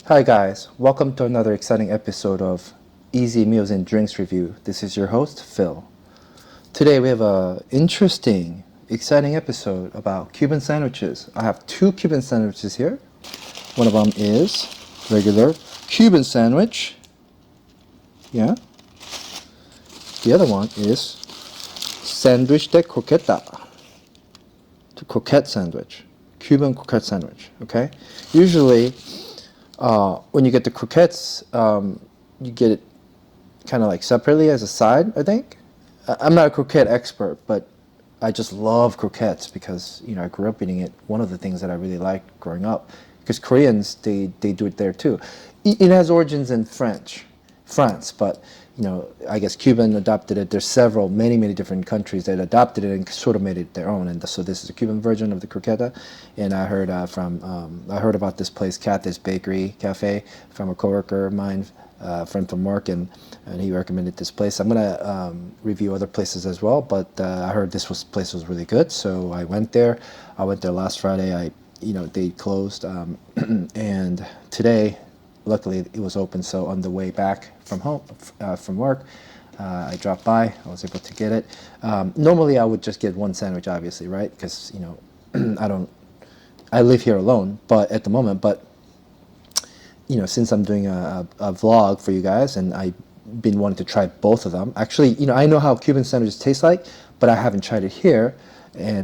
Hi guys, welcome to another exciting episode of Easy Meals and Drinks Review. This is your host, Phil. Today we have a interesting, exciting episode about Cuban sandwiches. I have two Cuban sandwiches here. One of them is regular Cuban sandwich. Yeah. The other one is Sandwich de Croqueta. The Croquette Sandwich. Cuban Croquette Sandwich. Okay? Usually, when you get the croquettes, you get it kind of like separately as a side, I think. I'm not a croquette expert, but I just love croquettes because, I grew up eating it. One of the things that I really liked growing up, because Koreans, they do it there too. It has origins in France, but, I guess Cuban adopted it. There's many different countries that adopted it and sort of made it their own. And so this is a Cuban version of the croqueta. And I heard I heard about this place, Cathy's Bakery Cafe, from a coworker of mine, friend from work, and he recommended this place. I'm gonna review other places as well, but I heard place was really good, so I went there. I went there last Friday. They closed, and today, luckily, it was open. So on the way back from home, from work, I dropped by. I was able to get it. Normally, I would just get one sandwich, obviously, right? Because I live here alone, but at the moment, since I'm doing a vlog for you guys, and I've been wanting to try both of them. Actually, I know how Cuban sandwiches taste like, but I haven't tried it here.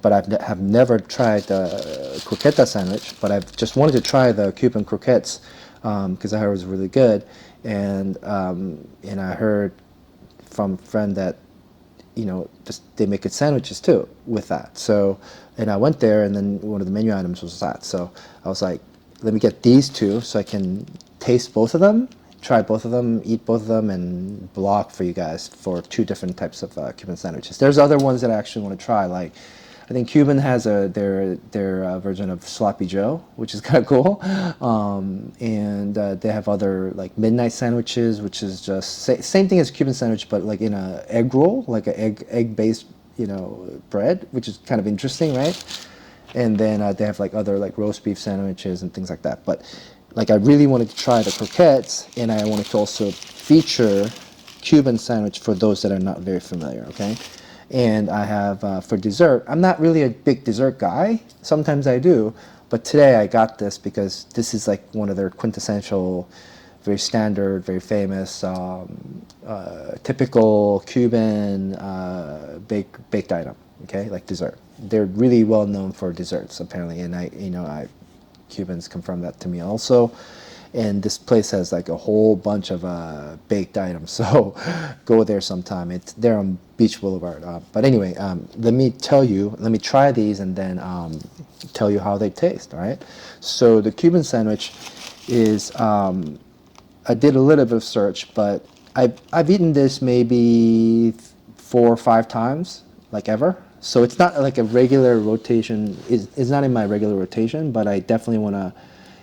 But have never tried the croqueta sandwich, but I've just wanted to try the Cuban croquettes because I heard it was really good, and I heard from a friend that they make good sandwiches too with that. So, and I went there, and then one of the menu items was that. So I was like, let me get these two so I can taste both of them, try both of them, eat both of them, and blog for you guys for two different types of Cuban sandwiches. There's other ones that I actually want to try, like I think Cuban has their version of Sloppy Joe, which is kind of cool, and they have other like midnight sandwiches, which is just same thing as Cuban sandwich, but like in a egg roll, like a egg based bread, which is kind of interesting, right? And then they have like other like roast beef sandwiches and things like that. But like I really wanted to try the croquettes, and I wanted to also feature Cuban sandwich for those that are not very familiar, okay? And I have, for dessert, I'm not really a big dessert guy. Sometimes I do. But today I got this because this is like one of their quintessential, very standard, very famous, typical Cuban baked item, okay, like dessert. They're really well known for desserts, apparently, and Cubans confirmed that to me also. And this place has like a whole bunch of baked items, so go there sometime. It's there on Beach Boulevard. But anyway, let me try these and then tell you how they taste. All right. So the Cuban sandwich is. I did a little bit of search, but I've eaten this maybe 4 or 5 times, like ever. So it's not like a regular rotation. It's not in my regular rotation, but I definitely want to.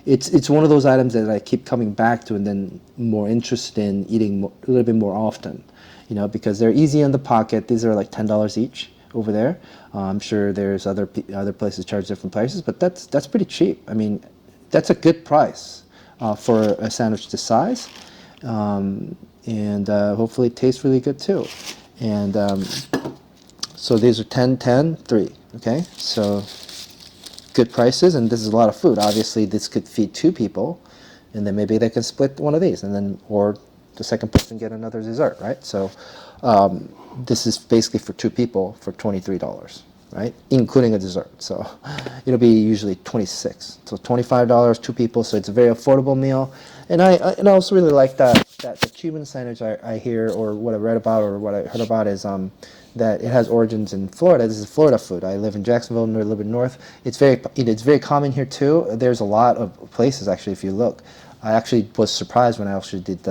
It's one of those items that I keep coming back to, and then more interested in eating a little bit more often, because they're easy in the pocket. These are like $10 each over there. I'm sure there's other places charge different prices, but that's pretty cheap. I mean, that's a good price for a sandwich this size, and hopefully it tastes really good too. And so these are 10, 10, 3. Okay, so good prices, and this is a lot of food. Obviously, this could feed 2 people, and then maybe they can split one of these, and then or the second person get another dessert, right? So this is basically for 2 people for $23, right, including a dessert. So it'll be usually $26. So $25, 2 people. So it's a very affordable meal, and I also really like that the Cuban sandwich I hear, or what I read about or what I heard about is that it has origins in Florida. This is Florida food. I live in Jacksonville, a little bit north. It's very common here too. There's a lot of places actually. If you look, I actually was surprised when I actually did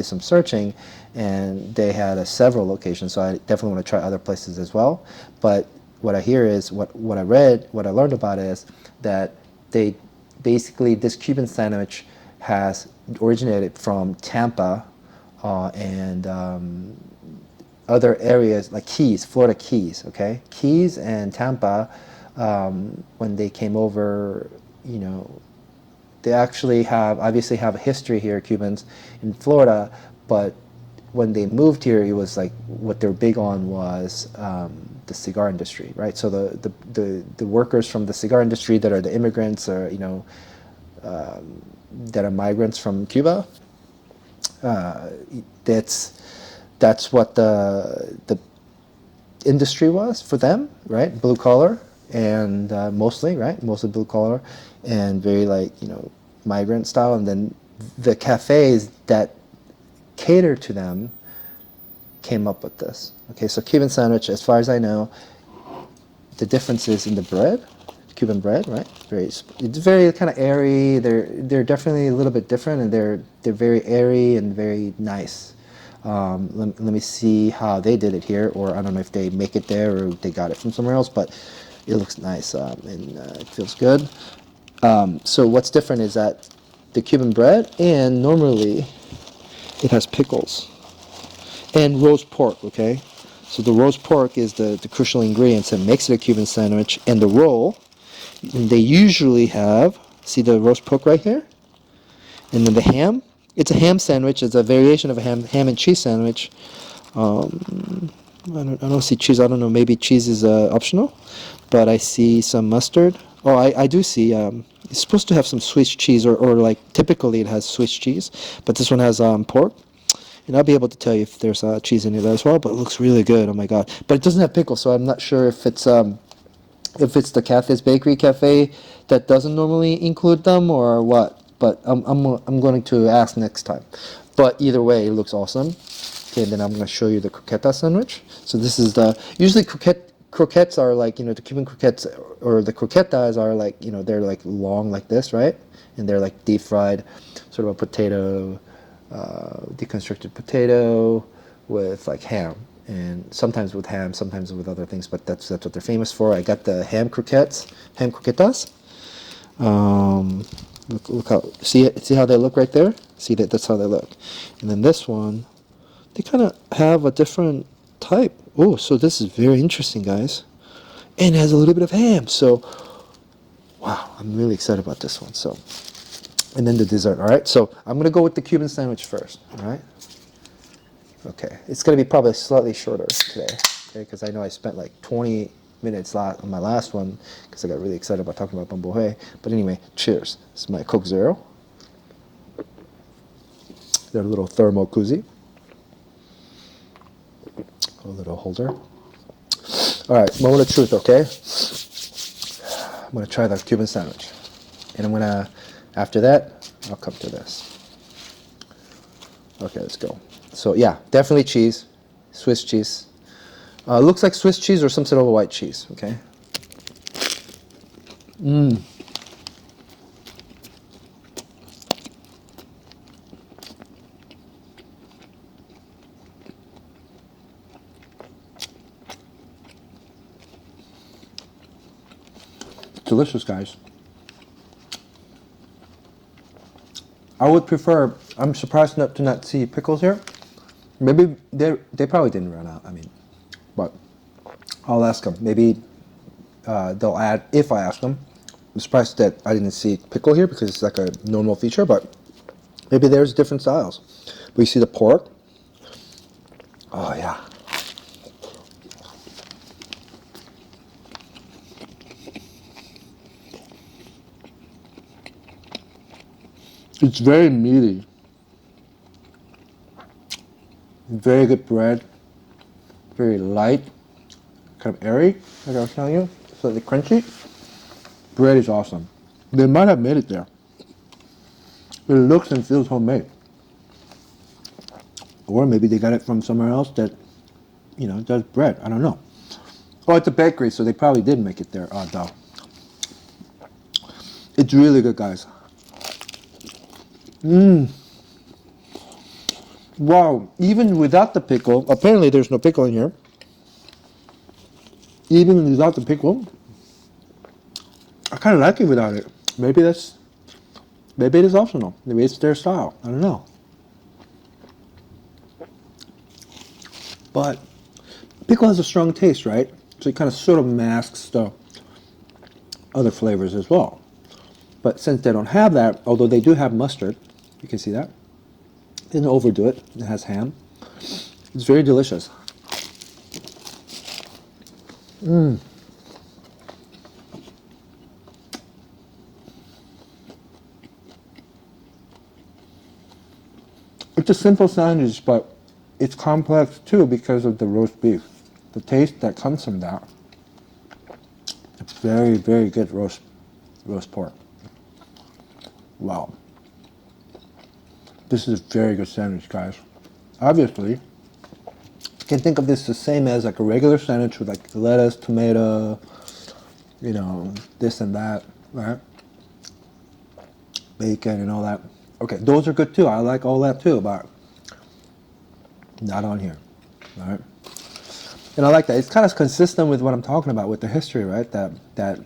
some searching, and they had several locations. So I definitely want to try other places as well. But what I hear is what I learned about it is that they basically this Cuban sandwich has originated from Tampa and other areas like Keys, Florida Keys, okay? Keys and Tampa, when they came over, they actually have obviously have a history here, Cubans in Florida, but when they moved here, it was like what they're big on was the cigar industry, right? So the workers from the cigar industry that are the immigrants, or that are migrants from Cuba. That's what the industry was for them, right? Blue collar and mostly, right? Mostly blue collar and very migrant style. And then the cafes that cater to them came up with this. Okay, so Cuban sandwich, as far as I know, the difference is in the bread, Cuban bread, right? It's very kind of airy. They're definitely a little bit different, and they're very airy and very nice. Let me see how they did it here, or I don't know if they make it there or they got it from somewhere else, but it looks nice and it feels good. So what's different is that the Cuban bread, and normally it has pickles and roast pork, okay? So the roast pork is the crucial ingredients that makes it a Cuban sandwich, and the roll, and they usually have, see the roast pork right here? And then the ham, it's a ham sandwich, it's a variation of a ham and cheese sandwich. I don't see cheese, I don't know, maybe cheese is optional, but I see some mustard. Oh, I do see, it's supposed to have some Swiss cheese, or like typically it has Swiss cheese, but this one has pork. And I'll be able to tell you if there's cheese in it as well, but it looks really good, oh my god. But it doesn't have pickles, so I'm not sure if it's the Cafe's Bakery Cafe that doesn't normally include them or what. But I'm going to ask next time. But either way, it looks awesome. Okay, and then I'm going to show you the croqueta sandwich. So this is usually croquettes are like, the Cuban croquettes or the croquetas are like, they're like long like this, right? And they're like deep fried, sort of a potato, deconstructed potato with like ham, and sometimes with ham, sometimes with other things, but that's what they're famous for. I got the ham croquetas. Look how, see how they look right there? See that's how they look. And then this one, they kind of have a different type. Oh, so this is very interesting, guys. And it has a little bit of ham. So, wow, I'm really excited about this one. So, and then the dessert, all right? So I'm going to go with the Cuban sandwich first, all right? Okay, it's going to be probably slightly shorter today, okay? Because I know I spent like 20 minutes on my last one because I got really excited about talking about bamboje. But anyway, cheers. This is my Coke Zero. Their little thermo koozie. A little holder. All right, moment of truth, okay? I'm going to try the Cuban sandwich. And I'm going to, after that, I'll come to this. Okay, let's go. So yeah, definitely cheese, Swiss cheese. Looks like Swiss cheese or some sort of a white cheese, okay? Delicious, guys. I would prefer, I'm surprised to not see pickles here. Maybe they probably didn't run out, I mean, but I'll ask them. Maybe they'll add, if I ask them. I'm surprised that I didn't see pickle here because it's like a normal feature, but maybe there's different styles. But you see the pork. Oh yeah. It's very meaty. Very good bread. Very light. Kind of airy, like I was telling you. Slightly crunchy. Bread is awesome. They might have made it there. But it looks and feels homemade. Or maybe they got it from somewhere else that, does bread. I don't know. Oh, it's a bakery, so they probably did make it there. Oh, duh. It's really good, guys. Wow, even without the pickle, apparently there's no pickle in here. Even without the pickle, I kind of like it without it. Maybe it is optional. Maybe it's their style. I don't know. But pickle has a strong taste, right? So it kind of sort of masks the other flavors as well. But since they don't have that, although they do have mustard, you can see that. They didn't overdo it. It has ham. It's very delicious. It's a simple sandwich, but it's complex too because of the roast beef. The taste that comes from that. It's very, very good roast pork. Wow. This is a very good sandwich, guys. Obviously, you can think of this the same as like a regular sandwich with like lettuce, tomato, you know, this and that, right? Bacon and all that. Okay, those are good too. I like all that too, but not on here, all right? And I like that. It's kind of consistent with what I'm talking about with the history, right? That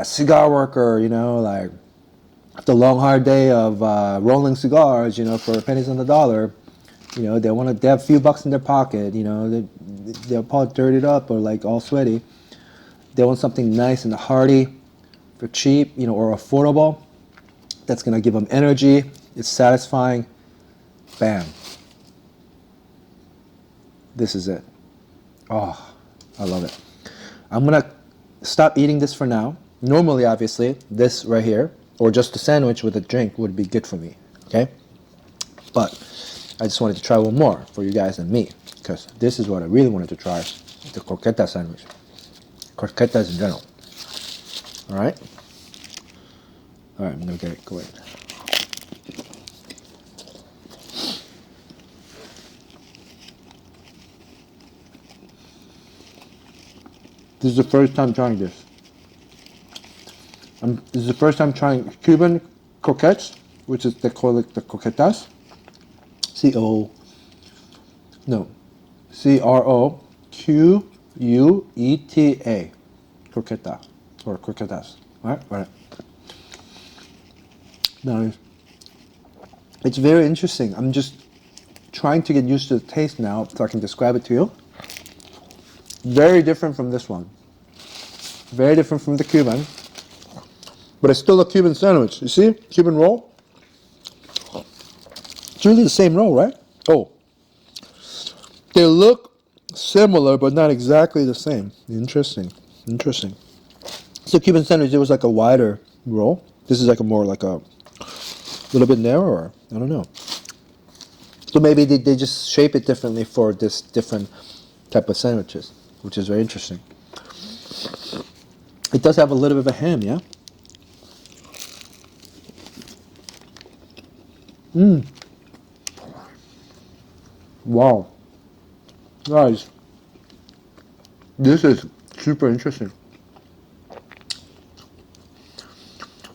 cigar worker, you know, like after a long hard day of rolling cigars, you know, for pennies on the dollar, you know, they have a few bucks in their pocket, you know, they're probably dirtied up or like all sweaty. They want something nice and hearty for cheap, you know, or affordable. That's gonna give them energy. It's satisfying. Bam. This is it. Oh, I love it. I'm gonna stop eating this for now. Normally, obviously, this right here, or just a sandwich with a drink would be good for me, okay? But I just wanted to try one more for you guys and me, because this is what I really wanted to try, the croqueta sandwich. Croquetas in general. All right? All right, I'm gonna get it going. This is the first time trying this. This is the first time trying Cuban croquettes, which is, they call it the croquetas. C-R-O-Q-U-E-T-A. Croqueta, or croquetas. Right. Now, it's very interesting. I'm just trying to get used to the taste now so I can describe it to you. Very different from this one. Very different from the Cuban. But it's still a Cuban sandwich. You see? Cuban roll. It's really the same roll, right? Oh. They look similar, but not exactly the same. Interesting. So Cuban sandwich, it was like a wider roll. This is like a more like a little bit narrower. I don't know. So maybe they just shape it differently for this different type of sandwiches, which is very interesting. It does have a little bit of a ham, yeah? Wow. Guys, this is super interesting.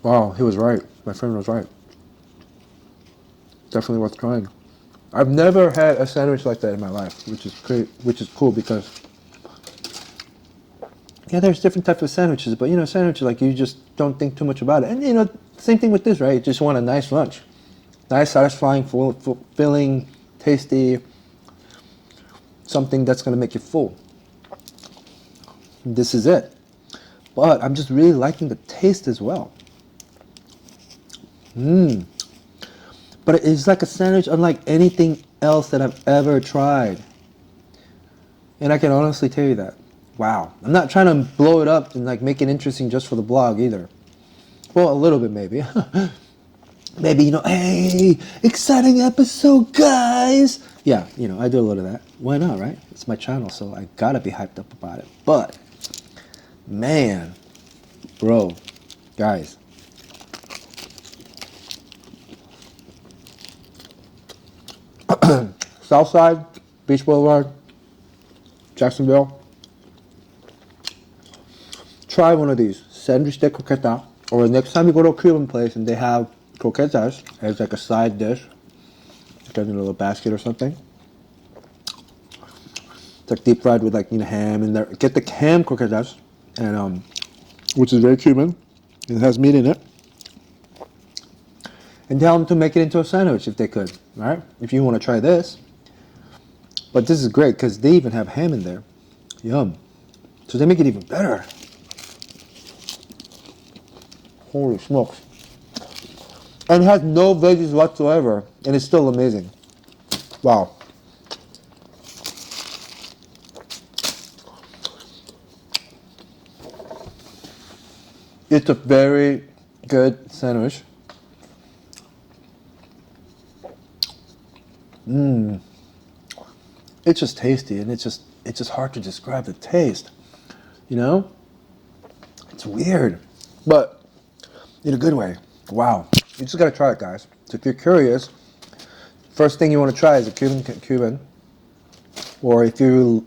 Wow, he was right. My friend was right. Definitely worth trying. I've never had a sandwich like that in my life, which is great, which is cool because, yeah, there's different types of sandwiches, but you know, sandwiches, like, you just don't think too much about it. And you know, same thing with this, right? You just want a nice lunch. Nice, satisfying, filling, tasty, something that's going to make you full. This is it. But I'm just really liking the taste as well. But it's like a sandwich unlike anything else that I've ever tried. And I can honestly tell you that. Wow. I'm not trying to blow it up and like make it interesting just for the blog either. Well, a little bit maybe. Maybe, you know, hey, exciting episode, guys. Yeah, you know, I do a little of that. Why not, right? It's my channel, so I gotta be hyped up about it. But, man, bro, guys. Southside, Beach Boulevard, Jacksonville. Try one of these, Sandwich de Croqueta. Or next time you go to a Cuban place and they have croquetas as like a side dish, like in a little basket or something. It's like deep fried with like, you know, ham in there. Get the ham croquetas, and which is very Cuban. It has meat in it. And tell them to make it into a sandwich if they could, right? If you want to try this. But this is great because they even have ham in there. Yum. So they make it even better. Holy smokes. And it has no veggies whatsoever, and it's still amazing. Wow. It's a very good sandwich. It's just tasty, and it's just hard to describe the taste. You know? It's weird, but in a good way. Wow. You just gotta try it, guys. So if you're curious, first thing you want to try is a Cuban, or if you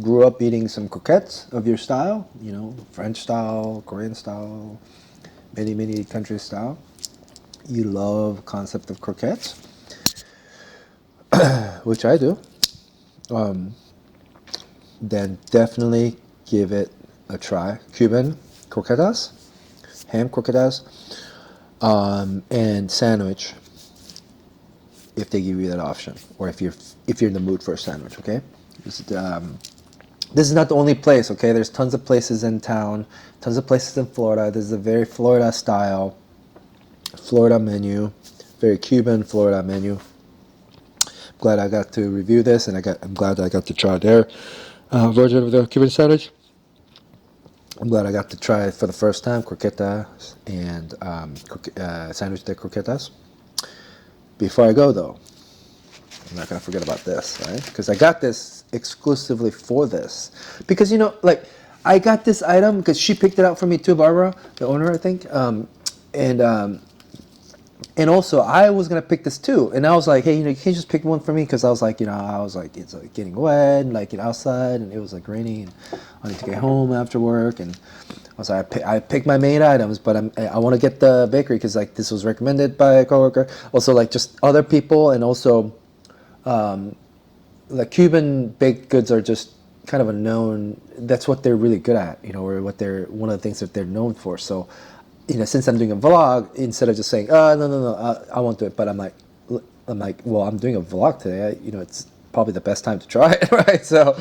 grew up eating some croquettes of your style, you know, French style, Korean style, many countries style. You love concept of croquettes, which I do. Then definitely give it a try. Cuban croquetas, ham croquetas, and sandwich, if they give you that option, or if you're in the mood for a sandwich. Okay, this is not the only place. Okay, there's tons of places in town, tons of places in Florida. This is a very Florida style, Florida menu, very Cuban Florida menu. I'm glad I got to review this, and I'm glad I got to try their version of the Cuban sandwich. I'm glad I got to try it for the first time, croquetas and Sandwich de Croquetas. Before I go, though, I'm not going to forget about this, right? Because I got this exclusively for this. Because, you know, like, I got this item because she picked it out for me too, Barbara, the owner, I think. And also, I was going to pick this too. And I was like, hey, you know, you can't just pick one for me, because I was like, it's like getting wet, like outside, and it was like raining, and I need to get home after work. And I was like, I picked my main items, but I want to get the bakery because like this was recommended by a coworker. Also, like just other people, and also like Cuban baked goods are just kind of a known. That's what they're really good at, you know, or one of the things that they're known for. So, you know, since I'm doing a vlog, instead of just saying, no, I won't do it, but I'm like, well, I'm doing a vlog today. You know, it's probably the best time to try it, right? So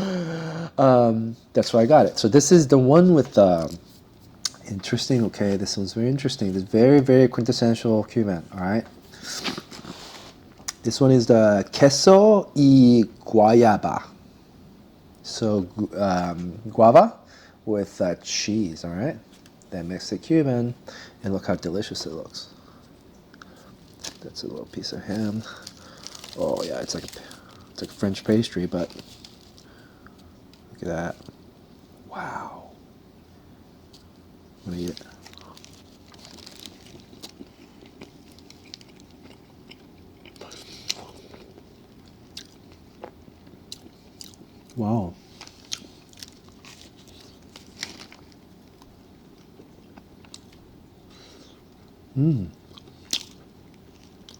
that's why I got it. So this is the one with interesting. Okay, this one's very interesting. This very quintessential Cuban. All right. This one is the Queso y Guava. So guava with cheese. All right. That makes it Cuban, and look how delicious it looks. That's a little piece of ham. Oh yeah, it's like a French pastry, but look at that. Wow. I'm gonna eat it. Wow.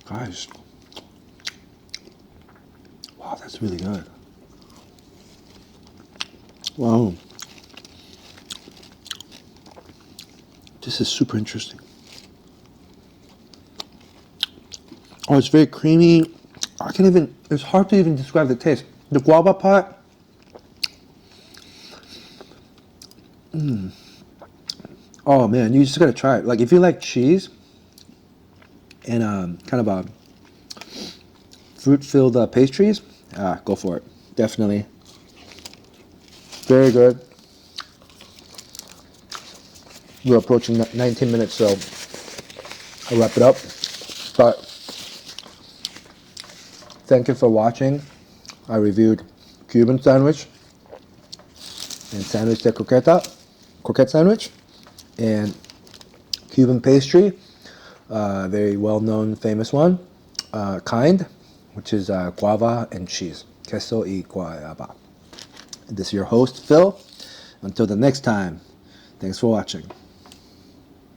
Guys. Wow, that's really good. Wow. This is super interesting. Oh, it's very creamy. It's hard to even describe the taste. The guava part. Oh man, you just gotta try it. Like if you like cheese and kind of a fruit-filled pastries, go for it. Definitely. Very good. We're approaching 19 minutes, so I'll wrap it up. But thank you for watching. I reviewed Cuban sandwich and Sandwich de Croqueta, Croquette Sandwich, and Cuban pastry, very well-known, famous one, which is guava and cheese, queso y guava. This is your host, Phil. Until the next time, thanks for watching.